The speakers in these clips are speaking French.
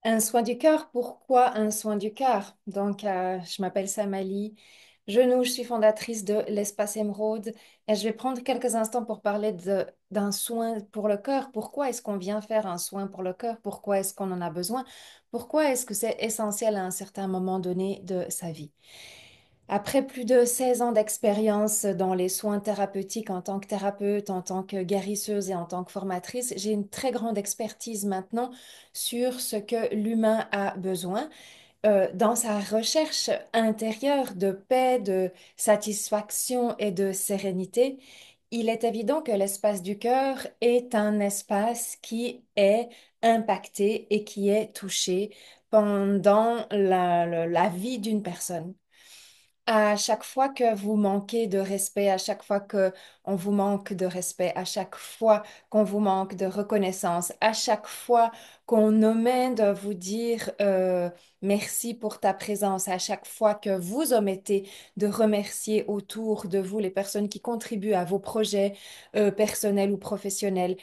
Un soin du cœur, pourquoi un soin du cœur? Je m'appelle Samali Genoux, je suis fondatrice de l'Espace Émeraude et je vais prendre quelques instants pour parler d'un soin pour le cœur. Pourquoi est-ce qu'on vient faire un soin pour le cœur? Pourquoi est-ce qu'on en a besoin? Pourquoi est-ce que c'est essentiel à un certain moment donné de sa vie? Après plus de 16 ans d'expérience dans les soins thérapeutiques en tant que thérapeute, en tant que guérisseuse et en tant que formatrice, j'ai une très grande expertise maintenant sur ce que l'humain a besoin dans sa recherche intérieure de paix, de satisfaction et de sérénité. Il est évident que l'espace du cœur est un espace qui est impacté et qui est touché pendant la vie d'une personne. À chaque fois que vous manquez de respect, à chaque fois que on vous manque de respect, à chaque fois qu'on vous manque de reconnaissance, à chaque fois qu'on omet de vous dire merci pour ta présence, à chaque fois que vous omettez de remercier autour de vous les personnes qui contribuent à vos projets personnels ou professionnels,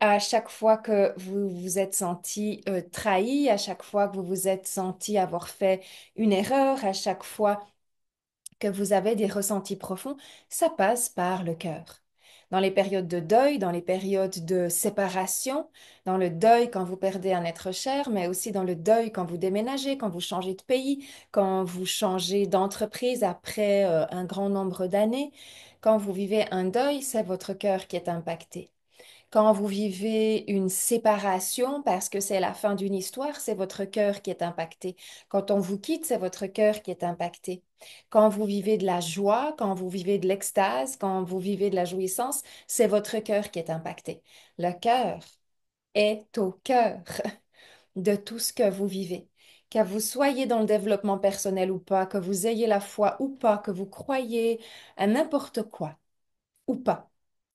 à chaque fois que vous vous êtes senti trahi, à chaque fois que vous vous êtes senti avoir fait une erreur, à chaque fois que vous avez des ressentis profonds, ça passe par le cœur. Dans les périodes de deuil, dans les périodes de séparation, dans le deuil quand vous perdez un être cher, mais aussi dans le deuil quand vous déménagez, quand vous changez de pays, quand vous changez d'entreprise après un grand nombre d'années, quand vous vivez un deuil, c'est votre cœur qui est impacté. Quand vous vivez une séparation parce que c'est la fin d'une histoire, c'est votre cœur qui est impacté. Quand on vous quitte, c'est votre cœur qui est impacté. Quand vous vivez de la joie, quand vous vivez de l'extase, quand vous vivez de la jouissance, c'est votre cœur qui est impacté. Le cœur est au cœur de tout ce que vous vivez. Que vous soyez dans le développement personnel ou pas, que vous ayez la foi ou pas, que vous croyez à n'importe quoi ou pas,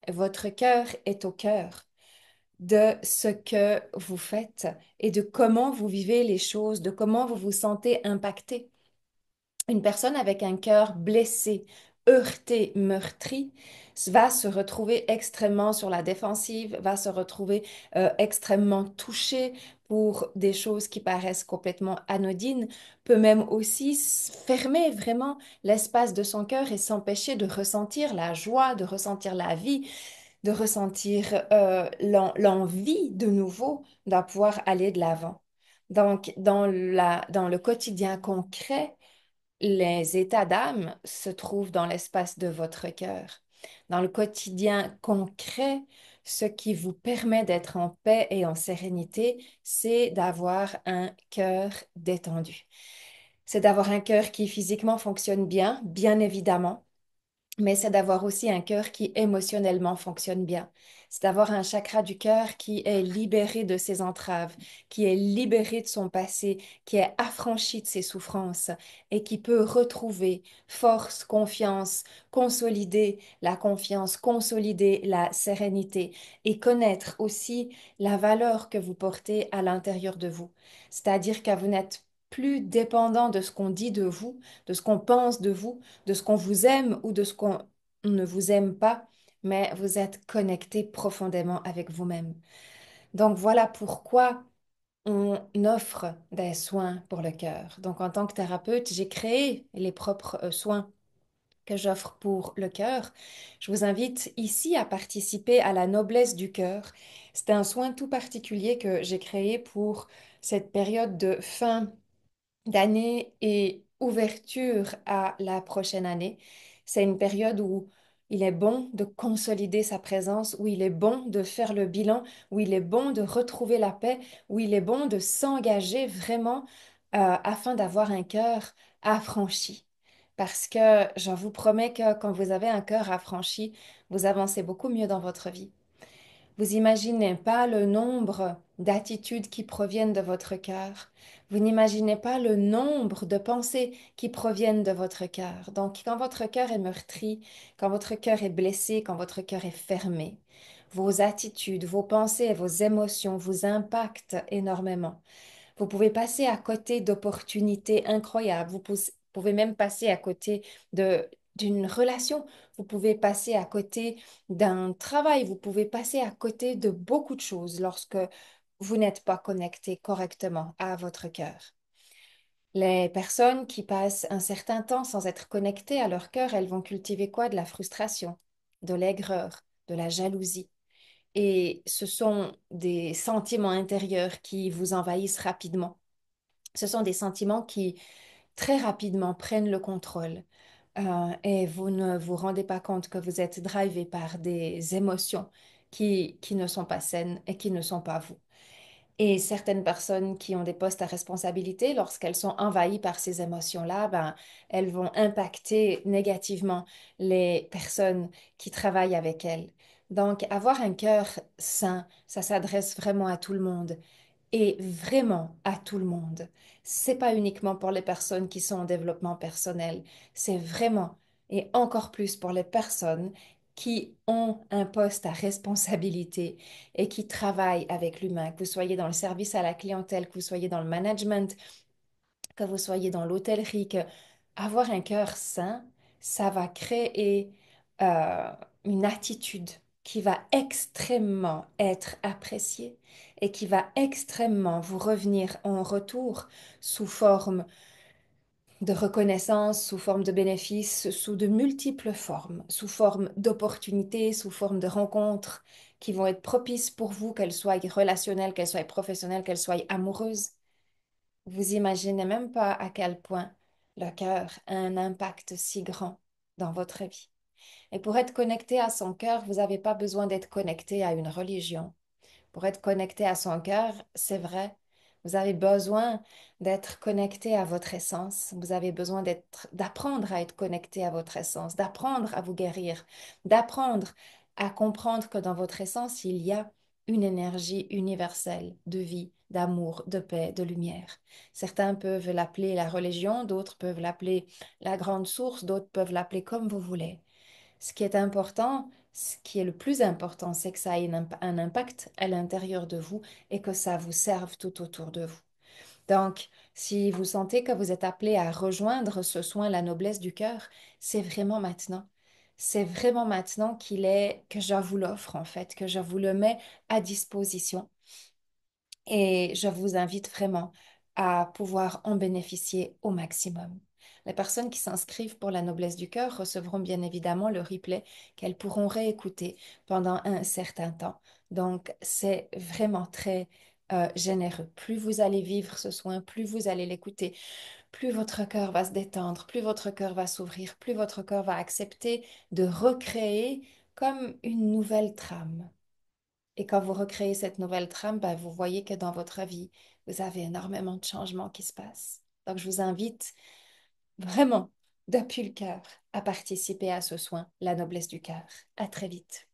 votre cœur est au cœur de ce que vous faites et de comment vous vivez les choses, de comment vous vous sentez impacté. Une personne avec un cœur blessé, heurté, meurtri, va se retrouver extrêmement sur la défensive, va se retrouver extrêmement touché pour des choses qui paraissent complètement anodines, peut même aussi fermer vraiment l'espace de son cœur et s'empêcher de ressentir la joie, de ressentir la vie, de ressentir l'envie de nouveau de pouvoir aller de l'avant. Donc, dans le quotidien concret, les états d'âme se trouvent dans l'espace de votre cœur. Dans le quotidien concret, ce qui vous permet d'être en paix et en sérénité, c'est d'avoir un cœur détendu. C'est d'avoir un cœur qui physiquement fonctionne bien, bien évidemment, mais c'est d'avoir aussi un cœur qui émotionnellement fonctionne bien. C'est d'avoir un chakra du cœur qui est libéré de ses entraves, qui est libéré de son passé, qui est affranchi de ses souffrances et qui peut retrouver force, confiance, consolider la confiance, consolider la sérénité et connaître aussi la valeur que vous portez à l'intérieur de vous. C'est-à-dire que vous n'êtes plus dépendant de ce qu'on dit de vous, de ce qu'on pense de vous, de ce qu'on vous aime ou de ce qu'on ne vous aime pas, mais vous êtes connecté profondément avec vous-même. Donc voilà pourquoi on offre des soins pour le cœur. Donc en tant que thérapeute, j'ai créé les propres soins que j'offre pour le cœur. Je vous invite ici à participer à la noblesse du cœur. C'est un soin tout particulier que j'ai créé pour cette période de fin d'année et ouverture à la prochaine année. C'est une période où il est bon de consolider sa présence, où il est bon de faire le bilan, où il est bon de retrouver la paix, où il est bon de s'engager vraiment afin d'avoir un cœur affranchi. Parce que je vous promets que quand vous avez un cœur affranchi, vous avancez beaucoup mieux dans votre vie. Vous imaginez pas le nombre d'attitudes qui proviennent de votre cœur. Vous n'imaginez pas le nombre de pensées qui proviennent de votre cœur. Donc, quand votre cœur est meurtri, quand votre cœur est blessé, quand votre cœur est fermé, vos attitudes, vos pensées et vos émotions vous impactent énormément. Vous pouvez passer à côté d'opportunités incroyables. Pouvez même passer à côté d'une relation. Vous pouvez passer à côté d'un travail. Vous pouvez passer à côté de beaucoup de choses lorsque vous n'êtes pas connecté correctement à votre cœur. Les personnes qui passent un certain temps sans être connectées à leur cœur, elles vont cultiver quoi? De la frustration, de l'aigreur, de la jalousie. Et ce sont des sentiments intérieurs qui vous envahissent rapidement. Ce sont des sentiments qui très rapidement prennent le contrôle. Et vous ne vous rendez pas compte que vous êtes drivé par des émotions qui ne sont pas saines et qui ne sont pas vous. Et certaines personnes qui ont des postes à responsabilité, lorsqu'elles sont envahies par ces émotions-là, ben, elles vont impacter négativement les personnes qui travaillent avec elles. Donc, avoir un cœur sain, ça s'adresse vraiment à tout le monde et vraiment à tout le monde. C'est pas uniquement pour les personnes qui sont en développement personnel, c'est vraiment et encore plus pour les personnes qui ont un poste à responsabilité et qui travaillent avec l'humain, que vous soyez dans le service à la clientèle, que vous soyez dans le management, que vous soyez dans l'hôtellerie, que avoir un cœur sain, ça va créer euh, une attitude qui va extrêmement être appréciée et qui va extrêmement vous revenir en retour sous forme de reconnaissance, sous forme de bénéfices, sous de multiples formes, sous forme d'opportunités, sous forme de rencontres qui vont être propices pour vous, qu'elles soient relationnelles, qu'elles soient professionnelles, qu'elles soient amoureuses. Vous imaginez même pas à quel point le cœur a un impact si grand dans votre vie. Et pour être connecté à son cœur, vous n'avez pas besoin d'être connecté à une religion. Pour être connecté à son cœur, c'est vrai, vous avez besoin d'être connecté à votre essence. Vous avez besoin d'apprendre à être connecté à votre essence, d'apprendre à vous guérir, d'apprendre à comprendre que dans votre essence, il y a une énergie universelle de vie, d'amour, de paix, de lumière. Certains peuvent l'appeler la religion, d'autres peuvent l'appeler la grande source, d'autres peuvent l'appeler comme vous voulez. Ce qui est important, ce qui est le plus important, c'est que ça ait un impact à l'intérieur de vous et que ça vous serve tout autour de vous. Donc, si vous sentez que vous êtes appelé à rejoindre ce soin, la noblesse du cœur, c'est vraiment maintenant. C'est vraiment maintenant que je vous l'offre en fait, que je vous le mets à disposition. Et je vous invite vraiment à pouvoir en bénéficier au maximum. Les personnes qui s'inscrivent pour la noblesse du cœur recevront bien évidemment le replay qu'elles pourront réécouter pendant un certain temps. Donc, c'est vraiment très généreux. Plus vous allez vivre ce soin, plus vous allez l'écouter, plus votre cœur va se détendre, plus votre cœur va s'ouvrir, plus votre cœur va accepter de recréer comme une nouvelle trame. Et quand vous recréez cette nouvelle trame, ben, vous voyez que dans votre vie, vous avez énormément de changements qui se passent. Donc, je vous invite vraiment, depuis le cœur, à participer à ce soin, la noblesse du cœur. À très vite.